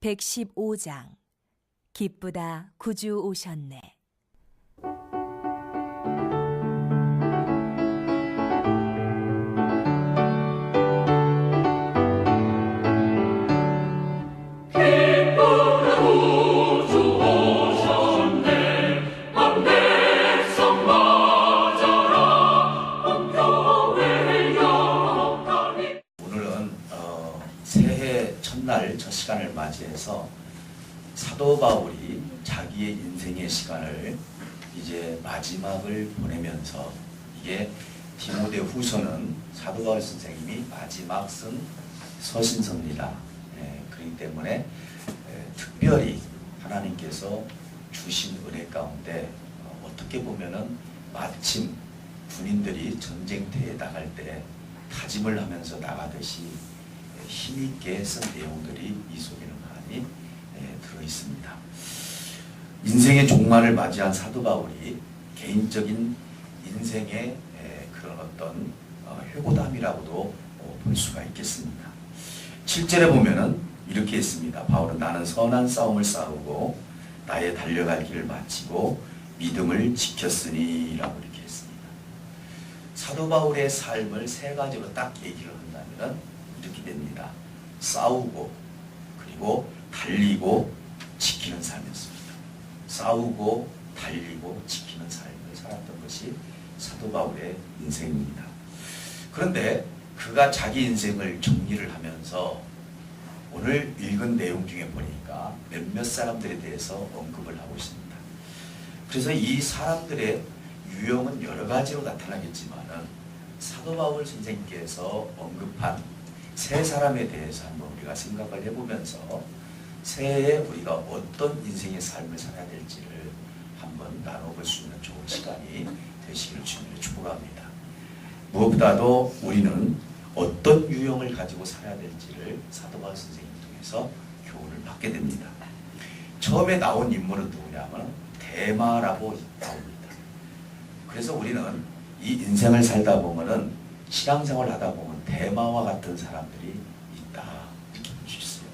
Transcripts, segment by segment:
115장 기쁘다 구주 오셨네. 새해 첫날 첫 시간을 맞이해서 사도 바울이 자기의 인생의 시간을 이제 마지막을 보내면서, 이게 디모데 후서는 사도 바울 선생님이 마지막 쓴 서신서입니다. 그렇기 때문에 특별히 하나님께서 주신 은혜 가운데 어떻게 보면은 마침 군인들이 전쟁터에 나갈 때 다짐을 하면서 나가듯이 힘있게 쓴 내용들이 이 속에는 많이 들어있습니다. 인생의 종말을 맞이한 사도 바울이 개인적인 인생의 그런 어떤 회고담이라고도 볼 수가 있겠습니다. 7절에 보면은 이렇게 했습니다. 바울은 나는 선한 싸움을 싸우고 나의 달려갈 길을 마치고 믿음을 지켰으니 라고 이렇게 했습니다. 사도 바울의 삶을 세 가지로 딱 얘기를 한다면 이렇게 됩니다. 싸우고, 그리고 달리고, 지키는 삶이었습니다. 싸우고, 달리고, 지키는 삶을 살았던 것이 사도 바울의 인생입니다. 그런데 그가 자기 인생을 정리를 하면서 오늘 읽은 내용 중에 보니까 몇몇 사람들에 대해서 언급을 하고 있습니다. 그래서 이 사람들의 유형은 여러 가지로 나타나겠지만은 사도 바울 선생님께서 언급한 세 사람에 대해서 한번 우리가 생각을 해보면서 새해에 우리가 어떤 인생의 삶을 살아야 될지를 한번 나눠볼 수 있는 좋은 시간이 되시기를 주님으로 축복합니다. 무엇보다도 우리는 어떤 유형을 가지고 살아야 될지를 사도 바울 선생님 통해서 교훈을 받게 됩니다. 처음에 나온 인물은 누구냐면 데마라고 나옵니다. 그래서 우리는 이 인생을 살다 보면은 신앙생활을 하다 보면 데마와 같은 사람들이 있다, 이렇게 볼 수 있어요.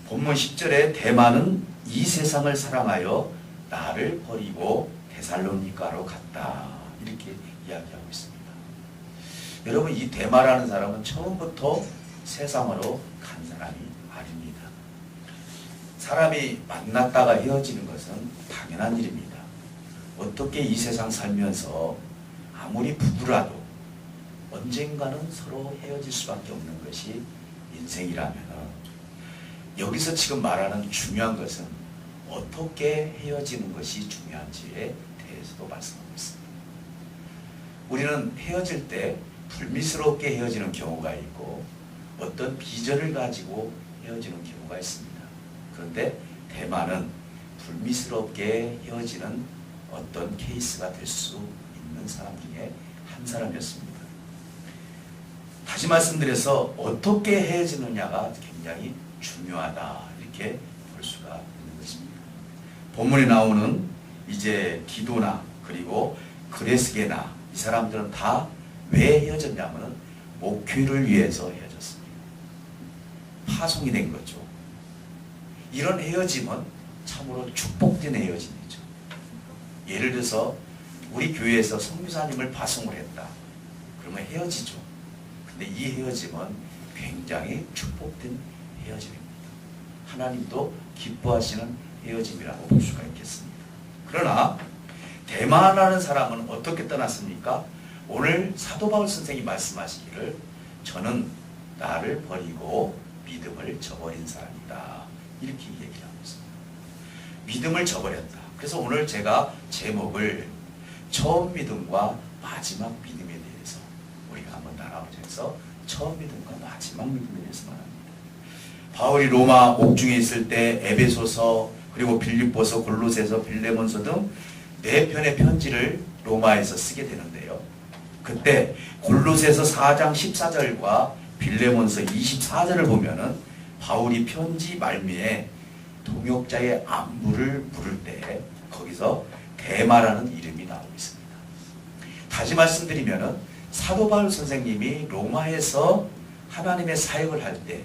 본문 10절에 데마는 이 세상을 사랑하여 나를 버리고 데살로니가로 갔다, 이렇게 이야기하고 있습니다. 여러분, 이 데마라는 사람은 처음부터 세상으로 간 사람이 아닙니다. 사람이 만났다가 헤어지는 것은 당연한 일입니다. 어떻게 이 세상 살면서 아무리 부부라도 언젠가는 서로 헤어질 수밖에 없는 것이 인생이라면, 여기서 지금 말하는 중요한 것은 어떻게 헤어지는 것이 중요한지에 대해서도 말씀하고 있습니다. 우리는 헤어질 때 불미스럽게 헤어지는 경우가 있고 어떤 비전을 가지고 헤어지는 경우가 있습니다. 그런데 대만은 불미스럽게 헤어지는 어떤 케이스가 될 수 있는 사람 중에 한 사람이었습니다. 다시 말씀드려서 어떻게 헤어지느냐가 굉장히 중요하다, 이렇게 볼 수가 있는 것입니다. 본문에 나오는 이제 디도나 그리고 그레스게나, 이 사람들은 다 왜 헤어졌냐면 목회를 위해서 헤어졌습니다. 파송이 된 거죠. 이런 헤어짐은 참으로 축복된 헤어짐이죠. 예를 들어서 우리 교회에서 선교사님을 파송을 했다, 그러면 헤어지죠. 근데 이 헤어짐은 굉장히 축복된 헤어짐입니다. 하나님도 기뻐하시는 헤어짐이라고 볼 수가 있겠습니다. 그러나 데마라는 사람은 어떻게 떠났습니까? 오늘 사도 바울 선생이 말씀하시기를 저는 나를 버리고 믿음을 저버린 사람이다, 이렇게 얘기를 하고 있습니다. 믿음을 저버렸다. 그래서 오늘 제가 제목을 처음 믿음과 마지막 믿음에 대해서 우리가 한번 나눠보자 해서 처음 믿음과 마지막 믿음에 대해서 말합니다. 바울이 로마 옥중에 있을 때 에베소서, 그리고 빌립보서, 골로새서, 빌레몬서 등 4편의 편지를 로마에서 쓰게 되는데요. 그때 골로새서 4장 14절과 빌레몬서 24절을 보면은 바울이 편지 말미에 동역자의 안부를 물을 때 거기서 데마라는 이름이 나오고 있습니다. 다시 말씀드리면은 사도 바울 선생님이 로마에서 하나님의 사역을 할 때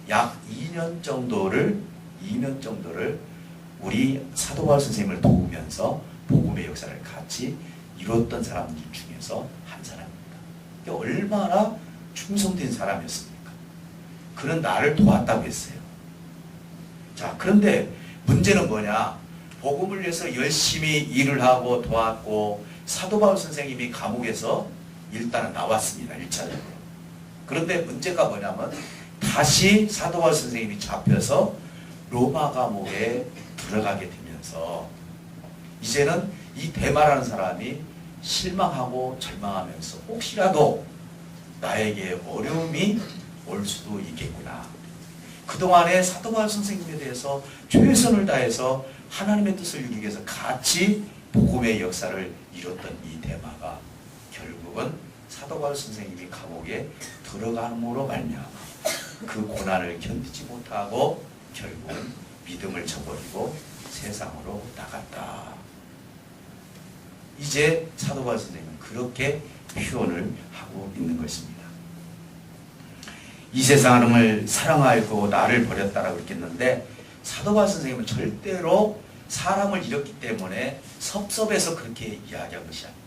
약 2년 정도를 우리 사도 바울 선생님을 도우면서 복음의 역사를 같이 이뤘던 사람들 중에서 한 사람입니다. 얼마나 충성된 사람이었습니까? 그는 나를 도왔다고 했어요. 자, 그런데 문제는 뭐냐? 복음을 위해서 열심히 일을 하고 도왔고 사도 바울 선생님이 감옥에서 일단은 나왔습니다. 1차적으로. 그런데 문제가 뭐냐면 다시 사도 바울 선생님이 잡혀서 로마 감옥에 들어가게 되면서 이제는 이 데마라는 사람이 실망하고 절망하면서 혹시라도 나에게 어려움이 올 수도 있겠구나. 그동안에 사도 바울 선생님에 대해서 최선을 다해서 하나님의 뜻을 이루기 위해서 같이 복음의 역사를 이뤘던 이 데마가 결국은 사도 바울 선생님이 감옥에 들어감으로 말미암아 그 고난을 견디지 못하고 결국은 믿음을 저버리고 세상으로 나갔다. 이제 사도 바울 선생님은 그렇게 표현을 하고 있는 것입니다. 이 세상을 사랑하고 나를 버렸다라고 했는데 사도 바울 선생님은 절대로 사람을 잃었기 때문에 섭섭해서 그렇게 이야기한 것이 아닙니다.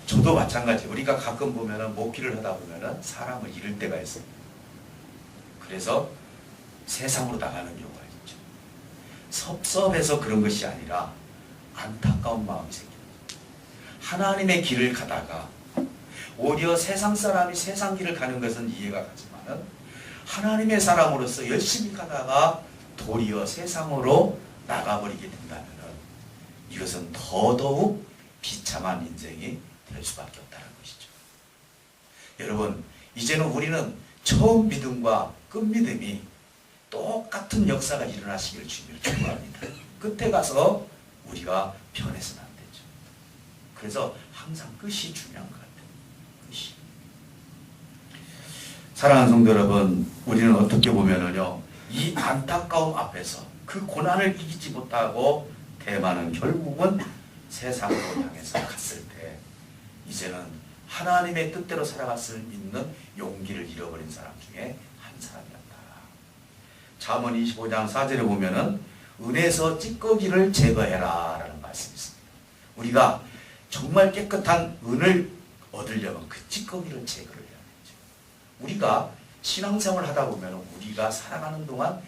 저도 마찬가지예요. 우리가 가끔 보면은 목기를 하다 보면은 사람을 잃을 때가 있어요. 그래서 세상으로 나가는 경우가 있죠. 섭섭해서 그런 것이 아니라 안타까운 마음이 생깁니다. 하나님의 길을 가다가 오히려 세상 사람이 세상 길을 가는 것은 이해가 가지만은 하나님의 사람으로서 열심히 가다가 도리어 세상으로 나가버리게 된다면 이것은 더더욱 비참한 인생이 될 수밖에 없다는 것이죠. 여러분, 이제는 우리는 처음 믿음과 끝 믿음이 똑같은 역사가 일어나시기를 주님을 축복합니다. 끝에 가서 우리가 변해서는 안 되죠. 그래서 항상 끝이 중요한 것 같아요. 끝이. 사랑하는 성도 여러분, 우리는 어떻게 보면은요, 이 안타까움 앞에서 그 고난을 이기지 못하고 대만은 결국은 세상으로 향해서 갔을 때 이제는 하나님의 뜻대로 살아갈 수 있는 용기를 잃어버린 사람 중에 한 사람이었다. 잠언 25장 4절에 보면은 은에서 찌꺼기를 제거해라 라는 말씀이 있습니다. 우리가 정말 깨끗한 은을 얻으려면 그 찌꺼기를 제거를 해야 되죠. 우리가 신앙생활을 하다 보면 우리가 살아가는 동안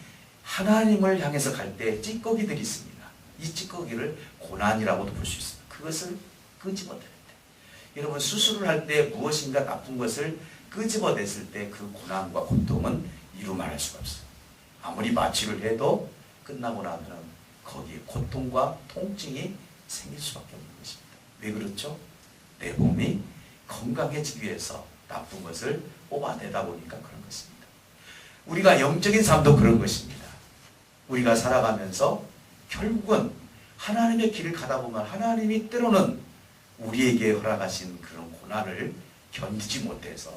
하나님을 향해서 갈 때 찌꺼기들이 있습니다. 이 찌꺼기를 고난이라고도 볼 수 있습니다. 그것을 끄집어내야 돼. 여러분, 수술을 할 때 무엇인가 나쁜 것을 끄집어냈을 때 그 고난과 고통은 이루 말할 수가 없어요. 아무리 마취를 해도 끝나고 나면 거기에 고통과 통증이 생길 수밖에 없는 것입니다. 왜 그렇죠? 내 몸이 건강해지기 위해서 나쁜 것을 뽑아내다 보니까 그런 것입니다. 우리가 영적인 삶도 그런 것입니다. 우리가 살아가면서 결국은 하나님의 길을 가다 보면 하나님이 때로는 우리에게 허락하신 그런 고난을 견디지 못해서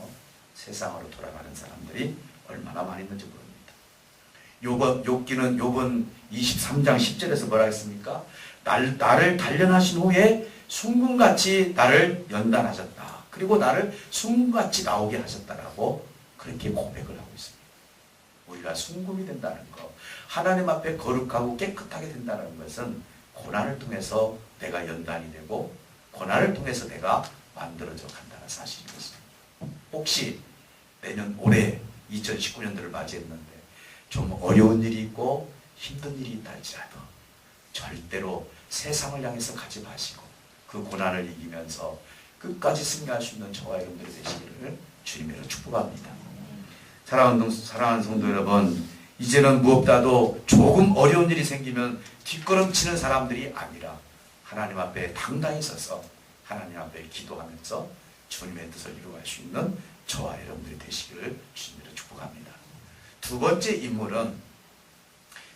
세상으로 돌아가는 사람들이 얼마나 많이 있는지 모릅니다. 욥기는 욥은 23장 10절에서 뭐라 했습니까? 나를 단련하신 후에 순금같이 나를 연단하셨다. 그리고 나를 순금같이 나오게 하셨다라고 그렇게 고백을 하고 있습니다. 우리가 순금이 된다는 것, 하나님 앞에 거룩하고 깨끗하게 된다는 것은 고난을 통해서 내가 연단이 되고 고난을 통해서 내가 만들어져 간다는 사실이었습니다. 혹시 내년 올해 2019년도를 맞이했는데 좀 어려운 일이 있고 힘든 일이 있다 할지라도 절대로 세상을 향해서 가지 마시고 그 고난을 이기면서 끝까지 승리할 수 있는 저와 여러분들이 되시기를 주님으로 축복합니다. 사랑하는 성도 여러분, 이제는 무엇보다도 조금 어려운 일이 생기면 뒷걸음치는 사람들이 아니라 하나님 앞에 당당히 서서 하나님 앞에 기도하면서 주님의 뜻을 이루어갈 수 있는 저와 여러분들이 되시기를 주님으로 축복합니다. 두 번째 인물은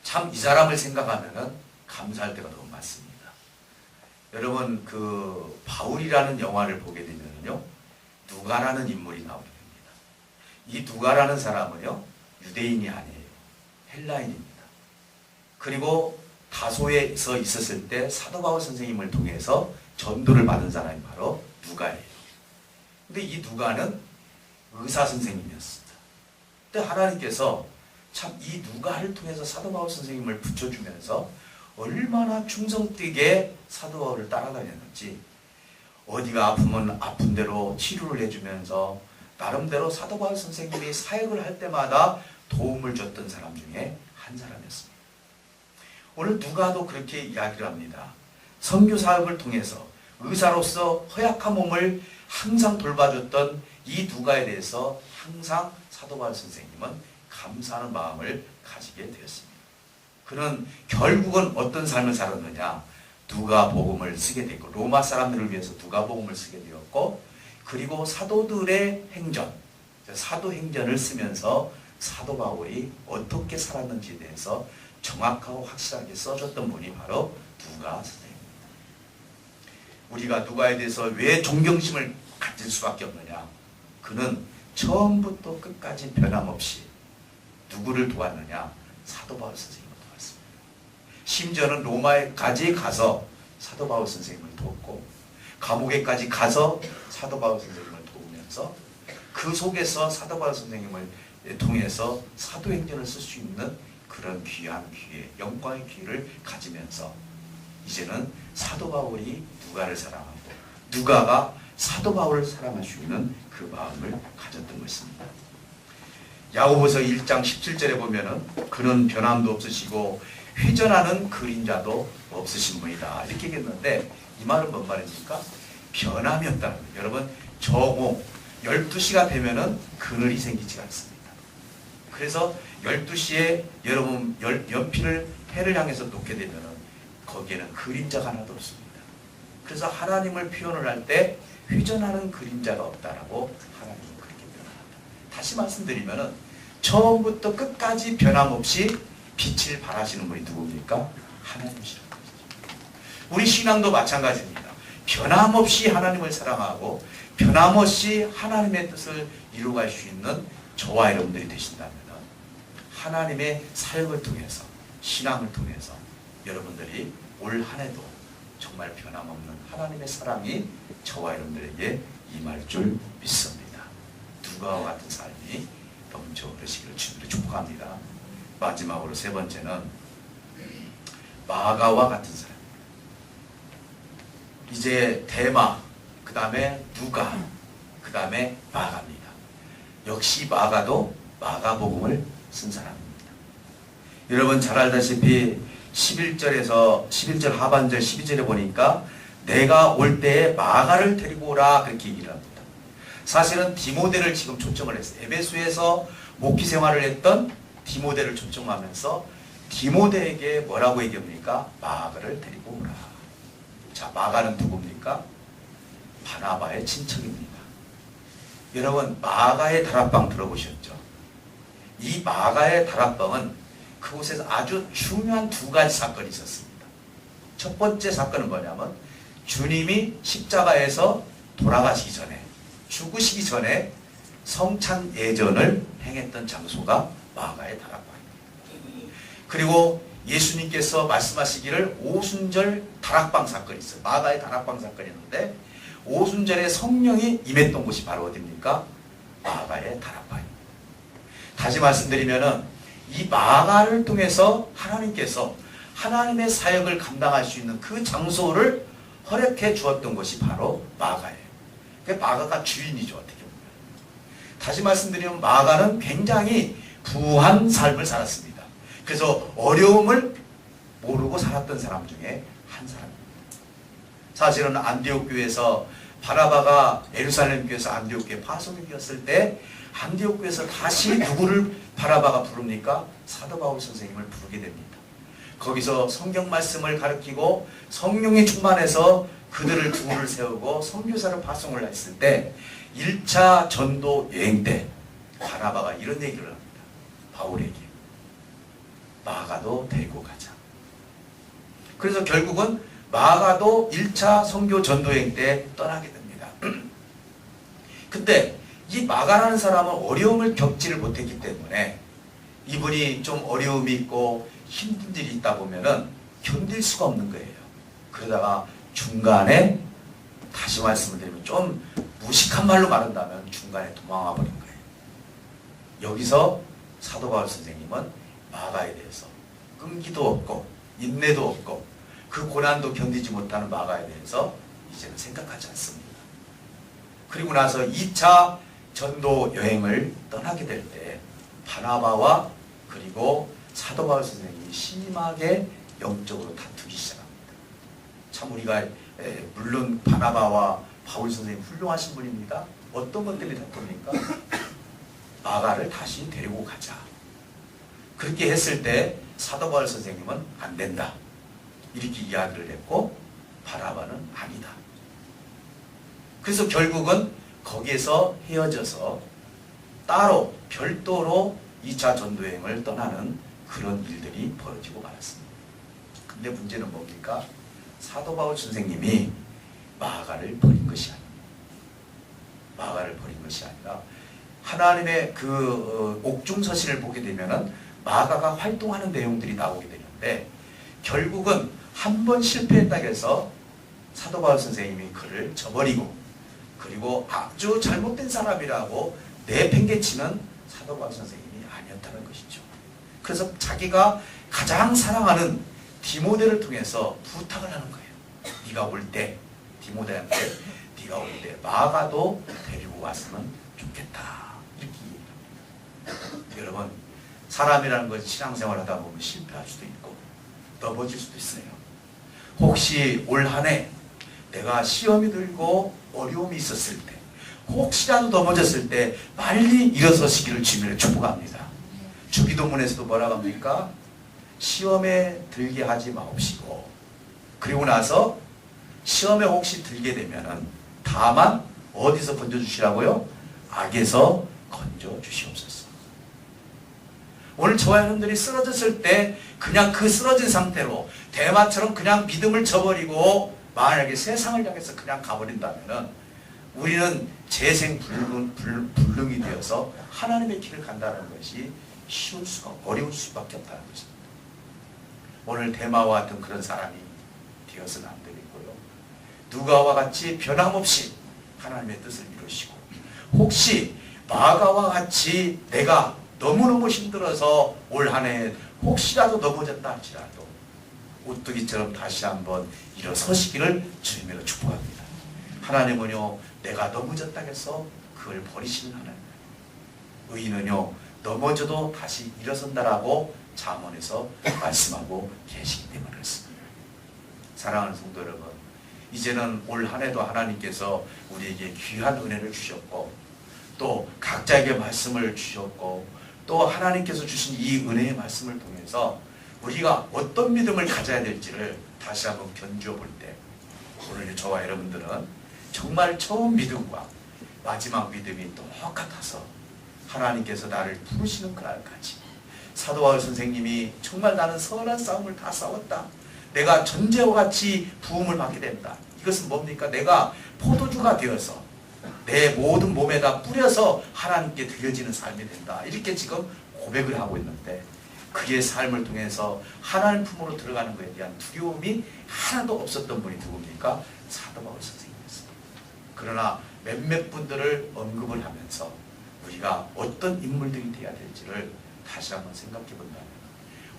참 이 사람을 생각하면 감사할 때가 너무 많습니다. 여러분, 그 바울이라는 영화를 보게 되면요, 누가라는 인물이 나오게 됩니다. 이 누가라는 사람은요, 유대인이 아니에요. 헬라인입니다. 그리고 다소에서 있었을 때 사도 바울 선생님을 통해서 전도를 받은 사람이 바로 누가예요. 근데 이 누가는 의사 선생님이었습니다. 근데 하나님께서 참 이 누가를 통해서 사도 바울 선생님을 붙여주면서 얼마나 충성되게 사도 바울을 따라다녔는지, 어디가 아프면 아픈 대로 치료를 해주면서 나름대로 사도 바울 선생님이 사역을 할 때마다 도움을 줬던 사람 중에 한 사람이었습니다. 오늘 누가도 그렇게 이야기를 합니다. 선교 사역을 통해서 의사로서 허약한 몸을 항상 돌봐줬던 이 누가에 대해서 항상 사도 바울 선생님은 감사하는 마음을 가지게 되었습니다. 그는 결국은 어떤 삶을 살았느냐? 누가복음을 쓰게 됐고, 로마 사람들을 위해서 누가복음을 쓰게 되었고, 그리고 사도들의 행전, 사도행전을 쓰면서 사도 바울이 어떻게 살았는지에 대해서 정확하고 확실하게 써줬던 분이 바로 누가 선생님입니다. 우리가 누가에 대해서 왜 존경심을 가질 수밖에 없느냐? 그는 처음부터 끝까지 변함없이 누구를 도왔느냐? 사도 바울 선생님을 도왔습니다. 심지어는 로마에까지 가서 사도 바울 선생님을 도웠고, 감옥에까지 가서 사도 바울 선생님을 도우면서 그 속에서 사도 바울 선생님을 통해서 사도행전을 쓸 수 있는 그런 귀한 기회, 영광의 기회를 가지면서 이제는 사도 바울이 누가를 사랑하고 누가가 사도 바울을 사랑할 수 있는 그 마음을 가졌던 것입니다. 야고보서 1장 17절에 보면은 그는 변함도 없으시고 회전하는 그림자도 없으신 분이다, 이렇게 얘기했는데, 이 말은 뭔 말입니까? 변함이 없다는 거예요. 여러분, 정오 12시가 되면은 그늘이 생기지 않습니다. 그래서 12시에 여러분 연필을 해를 향해서 놓게 되면은 거기에는 그림자가 하나도 없습니다. 그래서 하나님을 표현을 할 때 회전하는 그림자가 없다라고 하나님은 그렇게 표현합니다. 다시 말씀드리면은 처음부터 끝까지 변함없이 빛을 발하시는 분이 누굽니까? 하나님이시라는 것이죠. 우리 신앙도 마찬가지입니다. 변함없이 하나님을 사랑하고 변함없이 하나님의 뜻을 이루어갈 수 있는 저와 여러분들이 되신다면 하나님의 사역을 통해서, 신앙을 통해서 여러분들이 올 한 해도 정말 변함없는 하나님의 사랑이 저와 여러분들에게 임할 줄 믿습니다. 누가와 같은 삶이 넘쳐 흐르시기를 주님으로 축복합니다. 마지막으로 세 번째는 마가와 같은 사람. 이제 대마, 그 다음에 누가, 그 다음에 마가입니다. 역시 마가도 마가복음을 쓴 사람입니다. 여러분 잘 알다시피 11절 하반절 12절에 보니까 내가 올 때에 마가를 데리고 오라, 그렇게 얘기를 합니다. 사실은 디모데를 지금 초청을 했어요. 에베소에서 목회 생활을 했던 디모데를 초청하면서 디모데에게 뭐라고 얘기합니까? 마가를 데리고 오라. 자, 마가는 누굽니까? 바나바의 친척입니다. 여러분, 마가의 다락방 들어보셨죠? 이 마가의 다락방은 그곳에서 아주 중요한 두 가지 사건이 있었습니다. 첫 번째 사건은 뭐냐면 주님이 십자가에서 돌아가시기 전에, 죽으시기 전에 성찬 예전을 행했던 장소가 마가의 다락방입니다. 그리고 예수님께서 말씀하시기를 오순절 다락방 사건이 있어요. 마가의 다락방 사건이 있는데 오순절에 성령이 임했던 곳이 바로 어디입니까? 마가의 다락방입니다. 다시 말씀드리면은 이 마가를 통해서 하나님께서 하나님의 사역을 감당할 수 있는 그 장소를 허락해 주었던 것이 바로 마가예요. 마가가 주인이죠, 어떻게 보면. 다시 말씀드리면 마가는 굉장히 부한 삶을 살았습니다. 그래서 어려움을 모르고 살았던 사람 중에 한 사람입니다. 사실은 안디옥 교회에서 바나바가 예루살렘 교회에서 안디옥 교회 파송이 되었을 때 안디옥 교회에서 다시 누구를 바나바가 부릅니까? 사도 바울 선생님을 부르게 됩니다. 거기서 성경 말씀을 가르치고 성령이 충만해서 그들을 두를 세우고 선교사를 파송을 했을 때 1차 전도 여행 때 바나바가 이런 얘기를 합니다. 바울에게 마가도 데리고 가자. 그래서 결국은 마가도 1차 선교 전도여행 때 떠나게 됩니다. 그때 이 마가라는 사람은 어려움을 겪지를 못했기 때문에 이분이 좀 어려움이 있고 힘든 일이 있다 보면은 견딜 수가 없는 거예요. 그러다가 중간에 다시 말씀을 드리면 좀 무식한 말로 말한다면 중간에 도망와 버린 거예요. 여기서 사도 바울 선생님은 마가에 대해서 끈기도 없고 인내도 없고 그 고난도 견디지 못하는 마가에 대해서 이제는 생각하지 않습니다. 그리고 나서 2차 전도 여행을 떠나게 될 때 바나바와 그리고 사도 바울 선생님이 심하게 영적으로 다투기 시작합니다. 참 우리가 물론 바나바와 바울 선생님 훌륭하신 분입니다. 어떤 것 때문에 다툽니까? 마가를 다시 데리고 가자. 그렇게 했을 때 사도 바울 선생님은 안 된다. 이렇게 이야기를 했고 바나바는 아니다. 그래서 결국은 거기에서 헤어져서 따로 별도로 2차 전도여행을 떠나는 그런 일들이 벌어지고 말았습니다. 근데 문제는 뭡니까? 사도 바울 선생님이 마가를 버린 것이 아닙니다. 마가를 버린 것이 아니라 하나님의 그 옥중서신을 보게 되면은 마가가 활동하는 내용들이 나오게 되는데 결국은 한 번 실패했다고 해서 사도 바울 선생님이 그를 저버리고 그리고 아주 잘못된 사람이라고 내팽개치는 사도 바울 선생님이 아니었다는 것이죠. 그래서 자기가 가장 사랑하는 디모데를 통해서 부탁을 하는 거예요. 네가 올 때 디모데한테 네가 올 때 마가도 데리고 왔으면 좋겠다. 이렇게 얘기합니다. 여러분 사람이라는 건 신앙생활 하다 보면 실패할 수도 있고 넘어질 수도 있어요. 혹시 올 한 해 내가 시험이 들고 어려움이 있었을 때 혹시라도 넘어졌을 때 빨리 일어서시기를 주님으로 축복합니다. 주기도문에서도 뭐라고 합니까? 시험에 들게 하지 마옵시고 그리고 나서 시험에 혹시 들게 되면은 다만 어디서 건져주시라고요? 악에서 건져주시옵소서. 오늘 저와 여러분들이 쓰러졌을 때 그냥 그 쓰러진 상태로 대마처럼 그냥 믿음을 저버리고 만약에 세상을 향해서 그냥 가버린다면은 우리는 재생불능이 되어서 하나님의 길을 간다는 것이 어려울 수밖에 없다는 것입니다. 오늘 대마와 같은 그런 사람이 되어서는 안 되겠고요. 누가와 같이 변함없이 하나님의 뜻을 이루시고 혹시 마가와 같이 내가 너무너무 힘들어서 올 한 해 혹시라도 넘어졌다 할지라도 오뚜기처럼 다시 한번 일어서시기를 주님으로 축복합니다. 하나님은요 내가 넘어졌다 해서 그걸 버리시는 하나님, 의인은요 넘어져도 다시 일어선다라고 잠언에서 말씀하고 계시기 때문에 그렇습니다. 사랑하는 성도 여러분, 이제는 올 한 해도 하나님께서 우리에게 귀한 은혜를 주셨고 또 각자에게 말씀을 주셨고 또 하나님께서 주신 이 은혜의 말씀을 통해서 우리가 어떤 믿음을 가져야 될지를 다시 한번 견주어 볼 때 오늘 저와 여러분들은 정말 처음 믿음과 마지막 믿음이 똑같아서 하나님께서 나를 부르시는 그날까지 사도 바울 선생님이 정말 나는 선한 싸움을 다 싸웠다. 내가 전제와 같이 부음을 받게 된다. 이것은 뭡니까? 내가 포도주가 되어서 내 모든 몸에다 뿌려서 하나님께 드려지는 삶이 된다. 이렇게 지금 고백을 하고 있는데 그의 삶을 통해서 하나님 품으로 들어가는 것에 대한 두려움이 하나도 없었던 분이 누굽니까? 사도 바울 선생님이었습니다. 그러나 몇몇 분들을 언급을 하면서 우리가 어떤 인물들이 되어야 될지를 다시 한번 생각해 본다면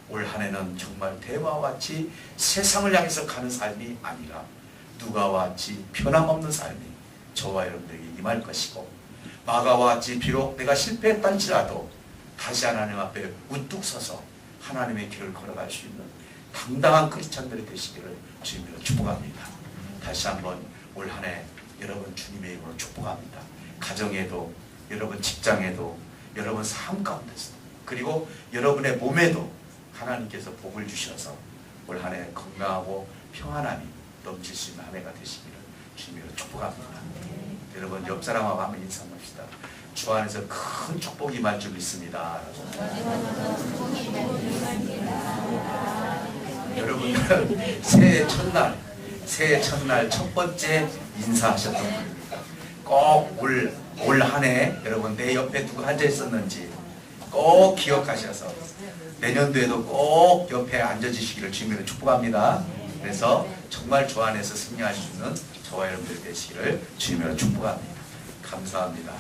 올 한 해는 정말 대마와 같이 세상을 향해서 가는 삶이 아니라 누가와 같이 변함없는 삶이 저와 여러분들에게 임할 것이고 마가와 같이 비록 내가 실패했다 할지라도 다시 하나님 앞에 우뚝 서서 하나님의 길을 걸어갈 수 있는 당당한 크리스찬들이 되시기를 주님으로 축복합니다. 다시 한번 올 한 해 여러분 주님의 이름으로 축복합니다. 가정에도 여러분 직장에도 여러분 삶 가운데서 그리고 여러분의 몸에도 하나님께서 복을 주셔서 올 한 해 건강하고 평안함이 넘칠 수 있는 한 해가 되시기를 주님으로 축복합니다. 여러분 옆 사람하고 한번 인사합시다. 주 안에서 큰 축복이 임할 줄 믿습니다. 여러분들 새해 첫날 첫 번째 인사하셨던 분입니다. 꼭 올 한 해 여러분 내 옆에 누가 앉아 있었는지 꼭 기억하셔서 내년도에도 꼭 옆에 앉아주시기를 주님으로 축복합니다. 그래서 정말 주 안에서 승리할 수 있는 저와 여러분들 되시기를 주님으로 축복합니다. 감사합니다.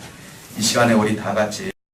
이 시간에 우리 다 같이